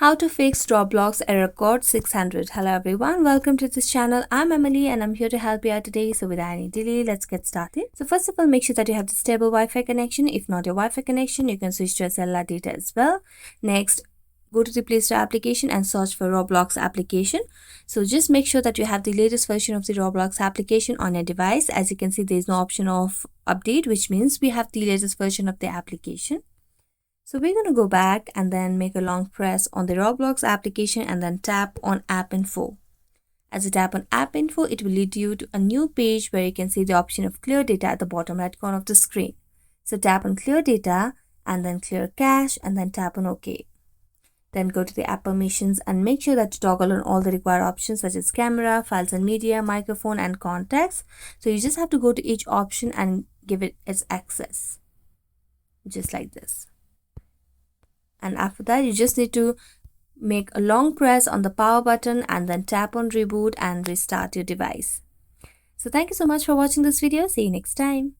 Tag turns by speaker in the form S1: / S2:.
S1: How to fix Roblox error code 600. Hello everyone, welcome to this channel. I'm Emily and I'm here to help you out today. So without any delay, let's get started. So first of all, make sure that you have the stable Wi-Fi connection. If not your Wi-Fi connection, you can switch to a cellular data as well. Next, go to the Play Store application and search for Roblox application. So just make sure that you have the latest version of the Roblox application on your device. As you can see, there is no option of update, which means we have the latest version of the application. So we're going to go back and then make a long press on the Roblox application and then tap on App Info. As you tap on App Info, it will lead you to a new page where you can see the option of Clear Data at the bottom right corner of the screen. So tap on Clear Data and then Clear Cache and then tap on OK. Then go to the app permissions and make sure that you toggle on all the required options such as camera, files and media, microphone and contacts. So you just have to go to each option and give it its access. Just like this. And after that, you just need to make a long press on the power button and then tap on reboot and restart your device. So thank you so much for watching this video. See you next time.